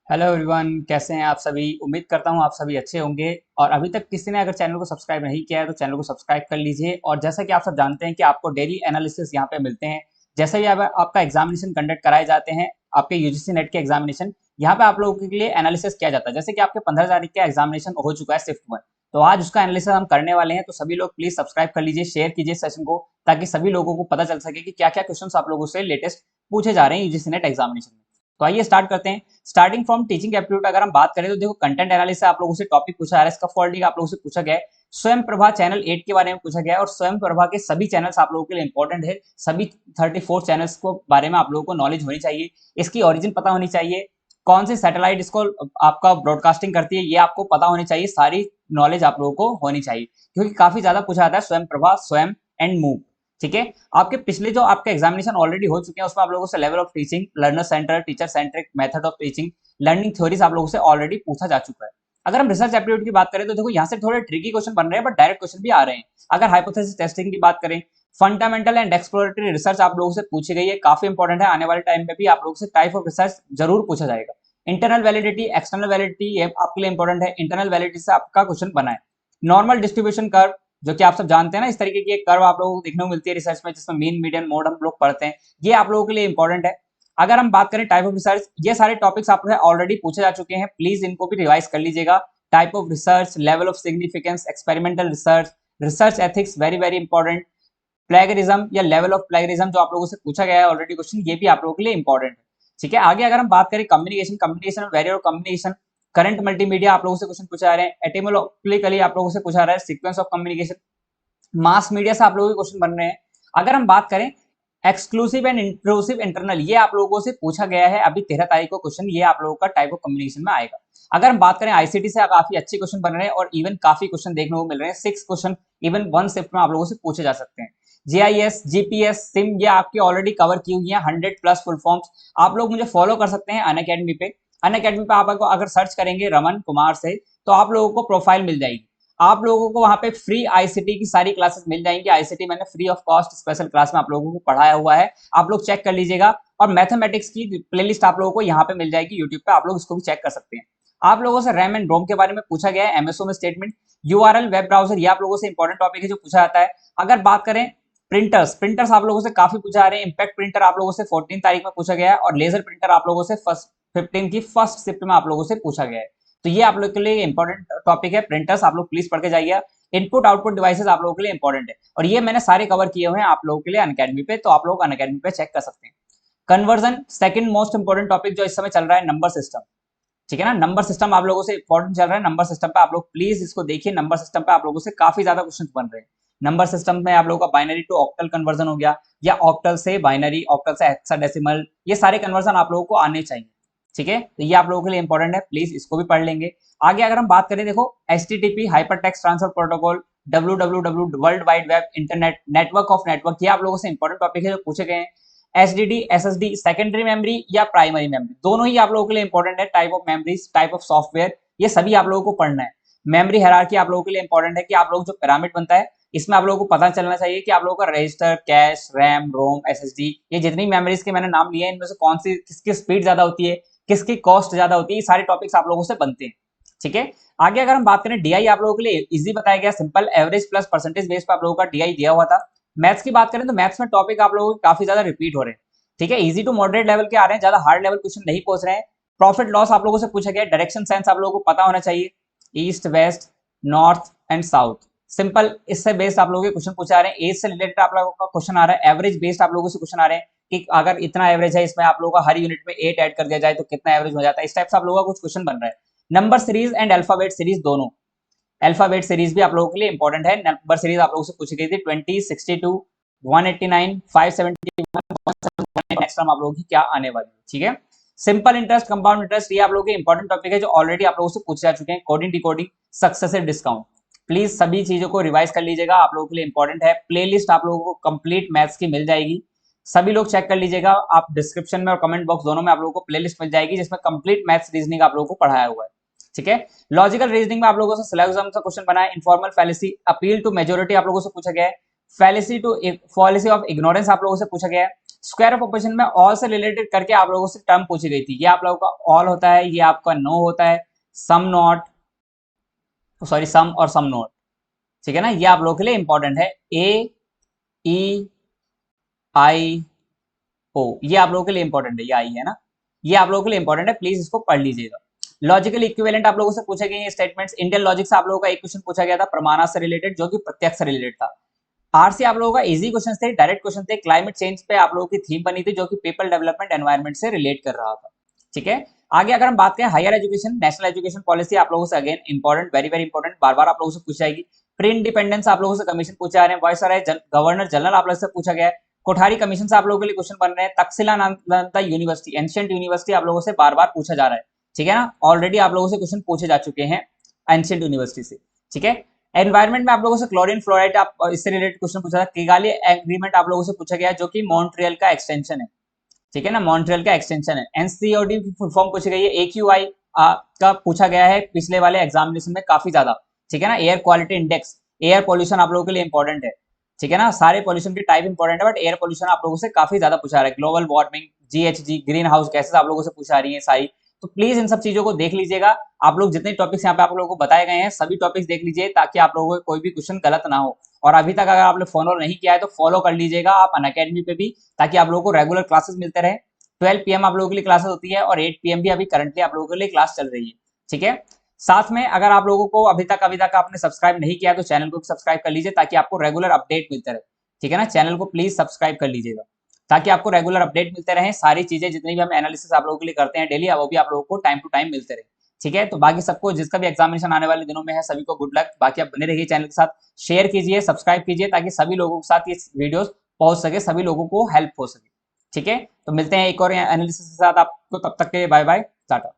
Hello everyone, कैसे हैं आप सभी। उम्मीद करता हूं आप सभी अच्छे होंगे। और अभी तक किसी ने अगर चैनल को सब्सक्राइब नहीं किया है तो चैनल को सब्सक्राइब कर लीजिए। और जैसा कि आप सब जानते हैं कि आपको डेली एनालिसिस यहां पे मिलते हैं। जैसे भी आपका एग्जामिनेशन कंडक्ट कराए जाते हैं, आपके यूजीसी नेट के एग्जामिनेशन, यहाँ पे आप लोगों के लिए एनालिसिस किया जाता है। जैसे कि आपके 15 तारीख का एग्जामिनेशन हो चुका है शिफ्ट 1, तो आज उसका एनालिसिस हम करने वाले हैं। तो सभी लोग प्लीज सब्सक्राइब कर लीजिए, शेयर कीजिए सेशन को, ताकि सभी लोगों को पता चल सके कि क्या क्या क्वेश्चन आप लोगों से लेटेस्ट पूछे जा रहे हैं यूजीसी नेट एग्जामिनेशन में। तो आइए स्टार्ट करते हैं। स्टार्टिंग फ्रॉम टीचिंग एप्टीट्यूड अगर हम बात करें तो देखो, कंटेंट एनालिसिस आप लोगों से टॉपिक पूछा जा रहा है। इसका फोल्डिंग आप लोगों से पूछा गया है। स्वयं प्रभा चैनल 8 के बारे में पूछा गया है। और स्वयं प्रभा के सभी चैनल्स आप लोगों के लिए इंपॉर्टेंट है। सभी 34 चैनल्स को बारे में आप लोगों को नॉलेज होनी चाहिए। इसकी ओरिजिन पता होनी चाहिए। कौन सी सैटेलाइट इसको आपका ब्रॉडकास्टिंग करती है, ये आपको पता होनी चाहिए। सारी नॉलेज आप लोगों को होनी चाहिए, क्योंकि काफी ज्यादा पूछा जाता है स्वयं प्रभा, स्वयं एंड मूव। ठीक है। आपके पिछले जो आपके एग्जामिनेशन ऑलरेडी हो चुके हैं, उसमें आप लोगों से level of teaching, learner centre, teacher centric, method of teaching, learning theories आप लोगों से ऑलरेडी पूछा जा चुका है। अगर हम रिसर्च एप्टीट्यूड की बात करें तो देखो, यहाँ से थोड़े ट्रिकी क्वेश्चन बन रहे हैं, बट डायरेक्ट क्वेश्चन भी आ रहे हैं। अगर हाइपोथेसिस टेस्टिंग की बात करें, फंडामेंटल एंड एक्सप्लोरेटरी रिसर्च आप लोगों से पूछी गई है, काफी इंपॉर्टेंट है। आने वाले टाइम में भी आप लोगों से टाइप ऑफ रिसर्च जरूर पूछा जाएगा। इंटरनल वैलिडिटी, एक्सटर्नल वैलिडिटी, ये आपके लिए इंपॉर्टेंट है। इंटरनल वैलिडिटी से आपका क्वेश्चन बना है। नॉर्मल डिस्ट्रीब्यूशन कर्व, जो कि आप सब जानते हैं ना, इस तरीके की एक कर्व आप लोगों को देखने को मिलती है रिसर्च में, जिसमें मीन, मीडियन, मोड हम लोग पढ़ते हैं। ये आप लोगों के लिए इंपॉर्टेंट है। अगर हम बात करें टाइप ऑफ रिसर्च, ये सारे टॉपिक्स आप ऑलरेडी पूछे जा चुके हैं, प्लीज इनको भी रिवाइज कर लीजिएगा। Type of research, level of significance, experimental research, research ethics, very very important. Plagiarism या लेवल ऑफ प्लेगरिज्म, जो आप लोगों से पूछा गया है ऑलरेडी क्वेश्चन, ये भी आप लोगों के लिए इंपॉर्टेंट है। ठीक है। आगे अगर हम बात करें कम्युनिकेशन, कम्युनिकेशन वेरी और कम्युनिकेशन, करंट मल्टीमीडिया आप लोगों से क्वेश्चन पूछा जा रहे हैं। एटिमोलॉजिकली आप लोगों से पूछा रहा है sequence of communication. Mass media से आप लोगों के क्वेश्चन बन रहे हैं। अगर हम बात करें एक्सक्लूसिव एंड इंक्लूसिव इंटरनल, ये आप लोगों से पूछा गया है अभी 13 तारीख को क्वेश्चन, ये आप लोगों का टाइप ऑफ कम्युनिकेशन में आएगा। अगर हम बात करें आईसीटी से, काफी अच्छे क्वेश्चन बन रहे हैं और इवन काफी क्वेश्चन देखने को मिल रहे हैं। 6 क्वेश्चन इवन 1 शिफ्ट में आप लोगों से पूछे जा सकते हैं। जीआईएस, जीपीएस, सिम, ये आपकी ऑलरेडी कवर की हुई है। 100 प्लस फुल फॉर्म्स आप लोग मुझे फॉलो कर सकते हैं अनअकैडमी पे। अनअकैडमी पे आपको अगर सर्च करेंगे रमन कुमार से, तो आप लोगों को प्रोफाइल मिल जाएगी। आप लोगों को वहां पे फ्री आईसीटी की सारी क्लासेस मिल जाएंगी। आईसीटी मैंने free of cost special class में आप लोगों को पढ़ाया हुआ है, आप लोग चेक कर लीजिएगा। और मैथमेटिक्स की प्लेलिस्ट आप लोगों को यहाँ पे मिल जाएगी यूट्यूब पे, आप लोग इसको भी चेक कर सकते हैं। आप लोगों से रैम एंड रोम के बारे में पूछा गया है, एमएसओ में स्टेटमेंट, यूआरएल, वेब ब्राउजर, ये आप लोगों से इंपॉर्टेंट टॉपिक है जो पूछा जाता है। अगर बात करें प्रिंटर्स, प्रिंटर्स आप लोगों से काफी पूछा जा रहे हैं। इंपैक्ट प्रिंटर आप लोगों से 14 तारीख में पूछा गया है, और लेजर प्रिंटर आप लोगों से 15 की फर्स्ट शिफ्ट में आप लोगों से पूछा गया है। तो ये आप लोग के लिए इंपॉर्टेंट टॉपिक है प्रिंटर्स, आप लोग प्लीज पढ़ के जाइए। इनपुट आउटपुट डिवाइसेस आप लोगों के लिए इंपॉर्टेंट है, और ये मैंने सारे कवर किए हुए हैं आप लोगों के लिए अनअकैडमी पे, तो आप लोग अनअकैडमी पे चेक कर सकते हैं। Conversion, second most important topic जो इस समय चल रहा है, नंबर सिस्टम। ठीक है ना, नंबर सिस्टम आप लोगों से इंपॉर्टेंट चल रहा है। नंबर सिस्टम पे आप लोग प्लीज इसको देखिए। नंबर सिस्टम पे आप लोगों से काफी ज्यादा क्वेश्चन बन रहे हैं। नंबर सिस्टम में आप लोगों का बाइनरी टू ऑक्टल कन्वर्जन हो गया, या ऑक्टल से बाइनरी, ऑक्टल से हेक्साडेसिमल, ये सारे कन्वर्जन आप लोगों को आने चाहिए। ठीक है, तो ये आप लोगों के लिए इंपॉर्टेंट है, प्लीज इसको भी पढ़ लेंगे। आगे अगर हम बात करें, देखो HTTP hyper text transfer protocol, WWW world wide web, internet, network of network, ये आप लोगों से इंपॉर्टेंट टॉपिक है जो पूछे गए हैं। SSD, SSD सेकेंडरी मेमोरी या प्राइमरी मेमोरी, दोनों ही आप लोगों के लिए इंपॉर्टेंट है। Type of memories, type of software, ये सभी आप लोगों को पढ़ना है। मेमोरी हायरार्की आप लोगों के लिए इंपॉर्टेंट है, कि आप लोग जो पिरामिड बनता है, इसमें आप लोगों को पता चलना चाहिए कि आप लोगों का रजिस्टर, कैश, रैम, रोम, SSD, ये जितनी मेमोरीज के मैंने नाम लिए हैं, इनमें से कौन सी, किसकी स्पीड ज्यादा होती है, किसकी कॉस्ट ज्यादा होती है, ये सारे टॉपिक्स आप लोगों से बनते हैं। ठीक है। आगे अगर हम बात करें डीआई, आप लोगों के लिए इजी बताया गया, simple average plus percentage base पर आप लोगों का डीआई दिया हुआ था। मैथ्स की बात करें तो मैथ्स में टॉपिक आप लोगों के काफी ज्यादा रिपीट हो रहे हैं। ठीक है, इजी टू मॉडरेट लेवल के आ रहे हैं, ज्यादा हार्ड लेवल क्वेश्चन नहीं पहुंच रहे हैं। प्रॉफिट लॉस आप लोगों से पूछा गया। डायरेक्शन सेंस आप लोगों को पता होना चाहिए, east, west, north and south, simple इससे बेस्ड आप लोगों के क्वेश्चन पूछा रहे हैं। एज से रिलेटेड आप लोगों का क्वेश्चन आ रहा है। एवरेज बेस्ड आप लोगों से क्वेश्चन आ रहे हैं, कि अगर इतना एवरेज है, इसमें आप लोगों का हर यूनिट में 8 ऐड कर दिया जाए तो कितना एवरेज हो जाता है। इस टाइप से आप लोगों का कुछ क्वेश्चन बन रहा है। Number series and alphabet series, दोनों अल्फाबेट सीरीज भी आप लोगों के लिए इंपॉर्टेंट है। नंबर सीरीज आप लोगों से पूछी गई थी 20, 62, 189, 571, नेक्स्ट टाइम आप लोगों की क्या आने वाली है। ठीक है। सिंपल इंटरेस्ट, कंपाउंड इंटरेस्ट, ये आप लोगों के इंपॉर्टेंट टॉपिक है जो ऑलरेडी आप लोगों से पूछे जा चुके हैं। Coding, decoding, successive discount, please सभी चीजों को रिवाइज कर लीजिएगा, आप लोगों के लिए इंपॉर्टेंट है। प्लेलिस्ट आप लोगों को कंप्लीट मैथ्स की मिल जाएगी, सभी लोग चेक कर लीजिएगा। आप डिस्क्रिप्शन में और कमेंट बॉक्स दोनों में आप लोगों को प्लेलिस्ट मिल जाएगी, जिसमें कंप्लीट मैथ्स रीजनिंग आप लोगों को पढ़ाया हुआ है। ठीक है। लॉजिकल रीजनिंग में आप लोगों से सिलेबस का क्वेश्चन बना है। Informal fallacy, appeal to majority आप लोगों से पूछा गया है। Fallacy to fallacy of ignorance आप लोगों से पूछा गया है। स्क्वायर ऑफ ऑपरेशन में ऑल से रिलेटेड करके आप लोगों से टर्म पूछी गई थी। ये आप लोगों का ऑल होता है, ये आपका नो होता है, सम नॉट, सॉरी सम और सम नॉट, ठीक है ना। ये आप लोगों के लिए इंपॉर्टेंट है। ए ई आई ओ, ये आप लोगों के लिए इंपॉर्टेंट है, ये आई है ना, ये आप लोगों के लिए इंपॉर्टेंट है, प्लीज इसको पढ़ लीजिएगा। लॉजिकल इक्विवेलेंट आप लोगों से पूछे गए स्टेटमेंट्स। इंडियन लॉजिक से आप लोगों का एक क्वेश्चन पूछा गया था प्रमाणा से रिलेटेड, जो कि प्रत्यक्ष से रिलेटेड था। आरसी आप लोगों का इजी क्वेश्चन थे, डायरेक्ट क्वेश्चन थे। क्लाइमेट चेंज पे आप लोगों की थीम बनी थी, जो कि पीपल डेवलपमेंट एनवायरमेंट से रिलेट कर रहा था, ठीक है। आगे अगर हम बात करें higher education, national education policy आप लोगों से again important, very very important, बार बार आप लोगों से पूछी जाएगी। प्री इंडिपेंडेंस आप लोगों से कमीशन पूछे जा रहे हैं। वॉइस गवर्नर जनरल आप लोगों से पूछा गया है। कोठारी कमीशन से आप लोगों के लिए क्वेश्चन बन रहे हैं। Takshashila Nalanda university, ancient university आप लोगों से बार बार पूछा जा रहा है, ठीक है ना। ऑलरेडी आप लोगों से क्वेश्चन पूछे जा चुके हैं एंशिएंट यूनिवर्सिटी से, ठीक है। एनवायरमेंट में आप लोगों से क्लोरीन फ्लोराइड आप इससे रिलेटेड क्वेश्चन पूछा था। किगाली एग्रीमेंट आप लोगों से पूछा गया, जो कि मॉन्ट्रियल का एक्सटेंशन है, ठीक है ना, मॉन्ट्रियल का एक्सटेंशन है। एनसीओडी की फुल फॉर्म पूछी गई है। एक्यूआई का पूछा गया है पिछले वाले एग्जामिनेशन में काफी ज्यादा, ठीक है ना। Air quality index, air pollution आप लोगों के लिए इंपॉर्टेंट है, ठीक है ना। सारे पॉल्यूशन के टाइप इंपॉर्टेंट है, बट एयर पॉल्यूशन आप लोगों से काफी ज्यादा पूछा रहा है। Global warming, GHG, green house gases आप लोगों से पूछा रही है सारी। तो प्लीज इन सब चीजों को देख लीजिएगा। आप लोग जितने टॉपिक्स यहाँ पे आप लोगों को बताए गए हैं, सभी टॉपिक्स देख लीजिए, ताकि आप लोगों को कोई भी क्वेश्चन गलत ना हो। और अभी तक अगर आपने फॉलो नहीं किया है तो फॉलो कर लीजिएगा आप अनअकैडमी पे भी, ताकि आप लोगों को रेगुलर क्लासेस मिलते रहे। 12 PM आप लोगों के लिए क्लासेस होती है, और 8 PM भी अभी करंटली आप लोगों के लिए क्लास चल रही है, ठीक है। साथ में अगर आप लोगों को अभी तक आपने सब्सक्राइब नहीं किया, तो चैनल को सब्सक्राइब कर लीजिए, ताकि आपको रेगुलर अपडेट मिलते रहे, ठीक है ना। चैनल को प्लीज सब्सक्राइब कर लीजिएगा, ताकि आपको रेगुलर अपडेट मिलते रहे। सारी चीजें जितनी भी हम एनालिसिस आप लोगों के लिए करते हैं डेली, वो भी आप लोगों को टाइम टू टाइम मिलते रहे, ठीक है। तो बाकी सबको, जिसका भी एग्जामिनेशन आने वाले दिनों में है, सभी को गुड लक। बाकी आप बने रहिए चैनल के साथ, शेयर कीजिए, सब्सक्राइब कीजिए, ताकि सभी लोगों के साथ ये वीडियोस पहुंच सके, सभी लोगों को हेल्प हो सके, ठीक है। तो मिलते हैं एक और एनालिसिस के साथ, आपको तब तक के बाय बाय, टाटा।